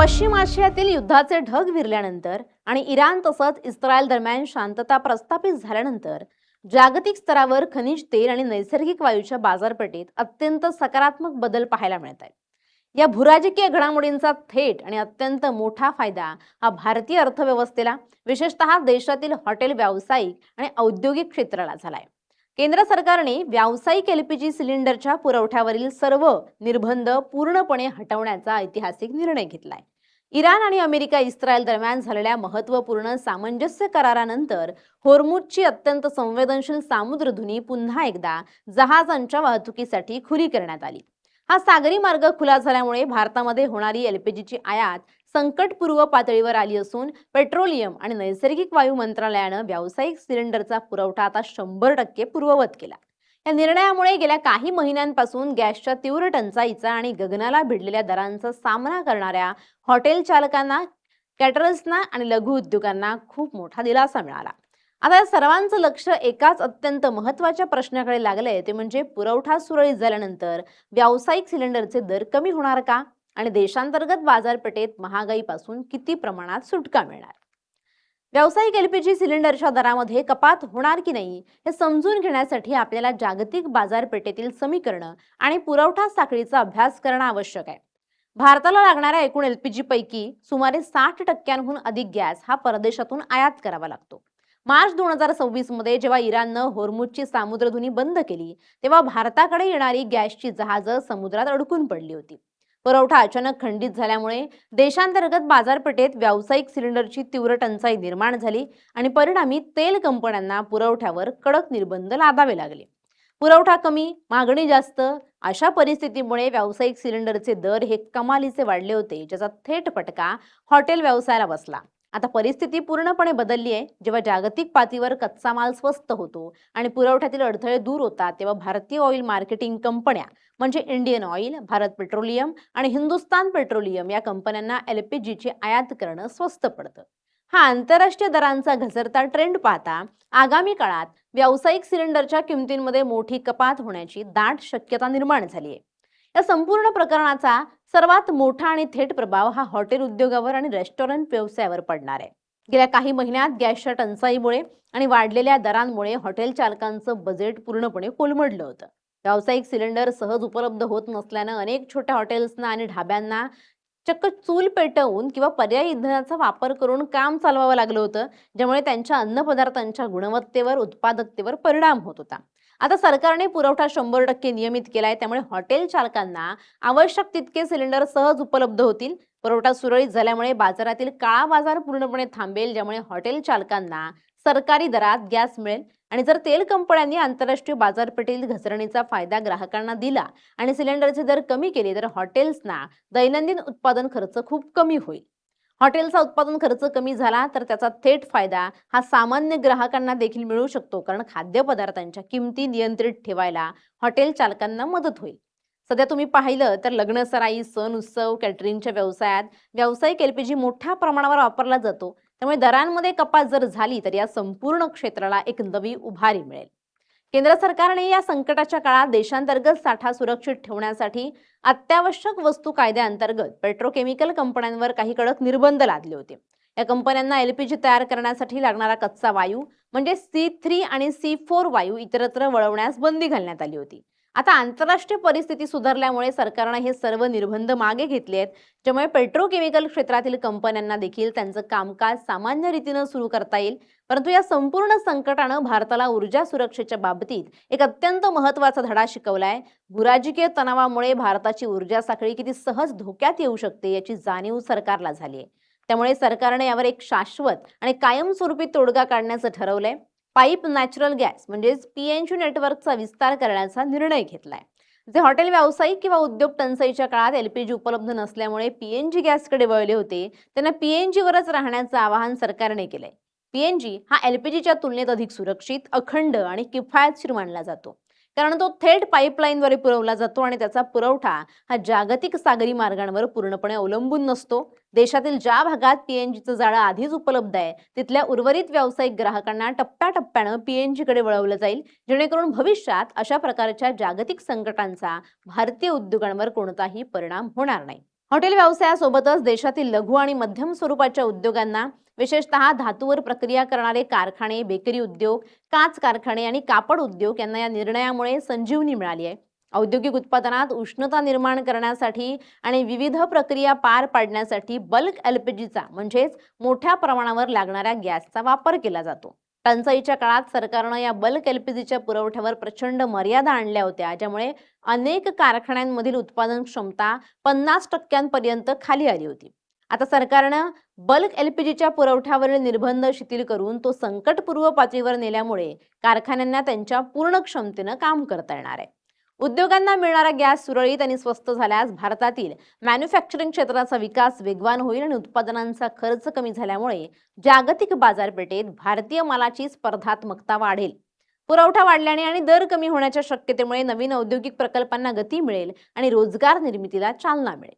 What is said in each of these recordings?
पश्चिम आशियातील युद्धाचे ढग विरल्यानंतर आणि इराण तसंच इस्रायल दरम्यान शांतता प्रस्थापित झाल्यानंतर जागतिक स्तरावर खनिज तेल आणि नैसर्गिक वायूच्या बाजारपेठेत अत्यंत सकारात्मक बदल पाहायला मिळत आहेत। या भूराजकीय घडामोडींचा थेट आणि अत्यंत मोठा फायदा हा भारतीय अर्थव्यवस्थेला, विशेषतः देशातील हॉटेल व्यावसायिक आणि औद्योगिक क्षेत्राला झालाय। केंद्र सरकारने व्यावसायिक एलपीजी सिलेंडरच्या पुरवठ्यावरील सर्व निर्बंध पूर्णपणे हटवण्याचा ऐतिहासिक निर्णय घेतलाय। इराण आणि अमेरिका इस्रायल दरम्यान झालेल्या महत्त्वपूर्ण सामंजस्य करारानंतर होर्मुझची अत्यंत संवेदनशील सामुद्रधुनी पुन्हा एकदा जहाजांच्या वाहतुकीसाठी खुली करण्यात आली। हा सागरी मार्ग खुला झाल्यामुळे भारतामध्ये होणारी एलपीजीची आयात संकटपूर्व पातळीवर आली असून पेट्रोलियम आणि नैसर्गिक वायू मंत्रालयानं व्यावसायिक सिलेंडरचा पुरवठा आता 100% पूर्ववत केला। या निर्णयामुळे गेल्या काही महिन्यांपासून गॅसच्या तीव्र टंचाईचा आणि गगनाला भिडलेल्या दरांचा सामना करणाऱ्या हॉटेल चालकांना, कॅटरर्सना आणि लघु उद्योगांना खूप मोठा दिलासा मिळाला। आता या सर्वांचं लक्ष एकाच अत्यंत महत्त्वाच्या प्रश्नाकडे लागलंय, ते म्हणजे पुरवठा सुरळीत झाल्यानंतर व्यावसायिक सिलेंडरचे दर कमी होणार का आणि देशांतर्गत बाजारपेठेत महागाईपासून किती प्रमाणात सुटका मिळणार। व्यावसायिक एलपीजी सिलेंडरच्या दरामध्ये कपात होणार की नाही हे समजून घेण्यासाठी आपल्याला जागतिक बाजारपेठेतील समीकरणं आणि पुरवठा साखळीचा अभ्यास करणं आवश्यक आहे। भारताला लागणाऱ्या एकूण एलपीजी पैकी सुमारे 60% अधिक गॅस हा परदेशातून आयात करावा लागतो। मार्च 2026 मध्ये जेव्हा इराणनं होर्मुझची सामुद्रधुनी बंद केली, तेव्हा भारताकडे येणारी गॅसची जहाजं समुद्रात अडकून पडली होती। पुरवठा अचानक खंडित झाल्यामुळे देशांतर्गत बाजारपेठेत व्यावसायिक सिलेंडरची तीव्र टंचाई निर्माण झाली आणि परिणामी तेल कंपन्यांना पुरवठ्यावर कडक निर्बंध लादावे लागले। पुरवठा कमी, मागणी जास्त अशा परिस्थितीमुळे व्यावसायिक सिलेंडरचे दर हे कमालीचे वाढले होते, ज्याचा थेट फटका हॉटेल व्यवसायाला बसला। आता परिस्थिती पूर्णपणे बदलली आहे। जेव्हा जागतिक पातळीवर कच्चा माल स्वस्त होतो आणि पुरवठ्यातील अडथळे दूर होतात, तेव्हा भारतीय ऑइल मार्केटिंग कंपन्या म्हणजे इंडियन ऑइल, भारत पेट्रोलियम आणि हिंदुस्तान पेट्रोलियम या कंपन्यांना एलपीजीची आयात करणं स्वस्त पडतं। हा आंतरराष्ट्रीय दरांचा घसरता ट्रेंड पाहता आगामी काळात व्यावसायिक सिलेंडरच्या किमतींमध्ये मोठी कपात होण्याची दाट शक्यता निर्माण झाली आहे। या संपूर्ण प्रकरणाचा सर्वात मोठा आणि थेट प्रभाव हा हॉटेल उद्योगावर आणि रेस्टॉरंट व्यवसायावर पडणार आहे। गेल्या काही महिन्यात गॅसच्या टंचाईमुळे आणि वाढलेल्या दरांमुळे हॉटेल चालकांचं बजेट पूर्णपणे कोलमडलं होतं। व्यावसायिक सिलेंडर सहज उपलब्ध होत नसल्यानं अनेक छोट्या हॉटेल्सना आणि ढाब्यांना चक्क चूल पेटवून किंवा पर्यायी इंधनाचा वापर करून काम चालवावं लागलं होतं, ज्यामुळे त्यांच्या अन्नपदार्थांच्या गुणवत्तेवर, उत्पादकतेवर परिणाम होत होता। आता सरकारने पुरवठा 100% नियमित केलाय, त्यामुळे हॉटेल चालकांना आवश्यक तितके सिलेंडर सहज उपलब्ध होतील। पुरवठा सुरळीत झाल्यामुळे बाजारातील काळा बाजार पूर्णपणे थांबेल, ज्यामुळे हॉटेल चालकांना सरकारी दरात गॅस मिळेल आणि जर तेल कंपन्यांनी आंतरराष्ट्रीय बाजारपेठेतील घसरणीचा फायदा ग्राहकांना दिला आणि सिलेंडरचे दर कमी केले, तर हॉटेल्सना दैनंदिन उत्पादन खर्च खूप कमी होईल। हॉटेलचा उत्पादन खर्च कमी झाला तर त्याचा थेट फायदा हा सामान्य ग्राहकांना देखील मिळू शकतो, कारण खाद्यपदार्थांच्या किमती नियंत्रित ठेवायला हॉटेल चालकांना मदत होईल। सध्या तुम्ही पाहिलं तर लग्न सराई, सण उत्सव, कॅटरिंगच्या व्यवसायात व्यावसायिक एलपीजी मोठ्या प्रमाणावर वापरला जातो, त्यामुळे दरांमध्ये कपात जर झाली तर या संपूर्ण क्षेत्राला एक नवी उभारी मिळेल। केंद्र सरकारने या संकटाच्या काळात देशांतर्गत साठा सुरक्षित ठेवण्यासाठी अत्यावश्यक वस्तू कायद्याअंतर्गत पेट्रोकेमिकल कंपन्यांवर काही कडक निर्बंध लादले होते। या कंपन्यांना एलपीजी तयार करण्यासाठी लागणारा कच्चा वायू म्हणजे C3 आणि C4 वायू इतरत्र वळवण्यास बंदी घालण्यात आली होती। आता आंतरराष्ट्रीय परिस्थिती सुधारल्यामुळे सरकारने हे सर्व निर्बंध मागे घेतले आहेत, ज्यामुळे पेट्रोकेमिकल क्षेत्रातील कंपन्यांना देखील त्यांचं कामकाज सामान्य रीतीने सुरू करता येईल। परंतु या संपूर्ण संकटानं भारताला ऊर्जा सुरक्षेच्या बाबतीत एक अत्यंत महत्त्वाचा धडा शिकवलाय। भूराजकीय तणावामुळे भारताची ऊर्जा साखळी किती सहज धोक्यात येऊ शकते याची जाणीव सरकारला झाली आहे। त्यामुळे सरकारने यावर एक शाश्वत आणि कायमस्वरूपी तोडगा काढण्याचं ठरवलंय। पाईप नॅचरल गॅस म्हणजेच पीएनजी नेटवर्कचा विस्तार करण्याचा निर्णय घेतलाय। जे हॉटेल व्यावसायिक किंवा उद्योग टंचाईच्या काळात एलपीजी उपलब्ध नसल्यामुळे पीएनजी गॅसकडे वळले होते, त्यांना पीएनजीवरच राहण्याचं आवाहन सरकारने केलंय। पीएनजी हा एलपीजीच्या तुलनेत अधिक सुरक्षित, अखंड आणि किफायतशीर मानला जातो, कारण तो थेट पाईपलाईनद्वारे पुरवला जातो आणि त्याचा पुरवठा हा जागतिक सागरी मार्गांवर पूर्णपणे अवलंबून नसतो। देशातील ज्या भागात पीएनजीचं जाळं आधीच उपलब्ध आहे, तिथल्या उर्वरित व्यावसायिक ग्राहकांना टप्प्याटप्प्यानं पीएनजीकडे वळवलं जाईल, जेणेकरून भविष्यात अशा प्रकारच्या जागतिक संकटांचा भारतीय उद्योगांवर कोणताही परिणाम होणार नाही। हॉटेल व्यवसायासोबतच देशातील लघु आणि मध्यम स्वरूपाच्या उद्योगांना, विशेषतः धातूवर प्रक्रिया करणारे कारखाने, बेकरी उद्योग, काच कारखाने आणि कापड उद्योग यांना या निर्णयामुळे संजीवनी मिळाली आहे. औद्योगिक उत्पादनात उष्णता निर्माण करण्यासाठी आणि विविध प्रक्रिया पार पाडण्यासाठी बल्क एलपीजीचा म्हणजेच मोठ्या प्रमाणावर लागणाऱ्या गॅसचा वापर केला जातो. टंचाईच्या काळात सरकारनं या बल्क एलपीजीच्या पुरवठ्यावर प्रचंड मर्यादा आणल्या होत्या, ज्यामुळे अनेक कारखान्यांमधील उत्पादन क्षमता 50% खाली आली होती. आता सरकारनं बल्क एलपीजीच्या पुरवठ्यावरील निर्बंध शिथिल करून तो संकटपूर्व पातळीवर नेल्यामुळे कारखान्यांना त्यांच्या पूर्ण क्षमतेनं काम करता येणार आहे. उद्योगांना मिळणारा गॅस सुरळीत आणि स्वस्त झाल्यास भारतातील मॅन्युफॅक्चरिंग क्षेत्राचा विकास वेगवान होईल आणि उत्पादनांचा खर्च कमी झाल्यामुळे जागतिक बाजारपेठेत भारतीय मालाची स्पर्धात्मकता वाढेल. पुरवठा वाढल्याने आणि दर कमी होण्याच्या शक्यतेमुळे नवीन औद्योगिक प्रकल्पांना गती मिळेल आणि रोजगार निर्मितीला चालना मिळेल.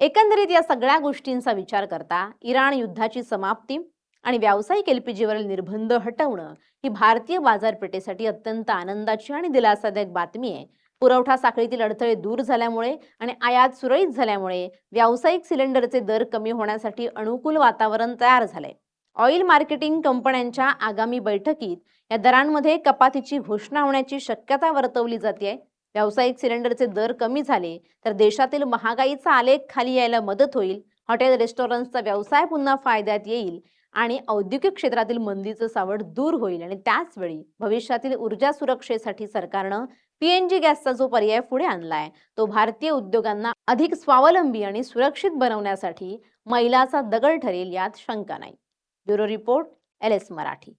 एकंदरीत या सगळ्या गोष्टींचा विचार करता इराण युद्धाची समाप्ती आणि व्यावसायिक एलपीजीवरील निर्बंध हटवणं ही भारतीय बाजारपेठेसाठी अत्यंत आनंदाची आणि दिलासादायक बातमी आहे. पुरवठा साखळीतील अडथळे दूर झाल्यामुळे आणि आयात सुरळीत झाल्यामुळे व्यावसायिक सिलेंडरचे दर कमी होण्यासाठी अनुकूल वातावरण तयार झालंय. ऑइल मार्केटिंग कंपन्यांच्या आगामी बैठकीत या दरांमध्ये कपातीची घोषणा होण्याची शक्यता वर्तवली जाते. व्यावसायिक सिलेंडरचे दर कमी झाले तर देशातील महागाईचा आलेख खाली यायला मदत होईल. हॉटेल रेस्टॉरंट्सचा व्यवसाय पुन्हा फायद्यात येईल आणि औद्योगिक क्षेत्रातील मंदीचं सावट दूर होईल. आणि त्याच वेळी भविष्यातील ऊर्जा सुरक्षेसाठी सरकारनं पीएनजी गॅसचा जो पर्याय पुढे आणलाय तो भारतीय उद्योगांना अधिक स्वावलंबी आणि सुरक्षित बनवण्यासाठी मैलाचा दगड ठरेल, यात शंका नाही. Bureau report, LS Marathi.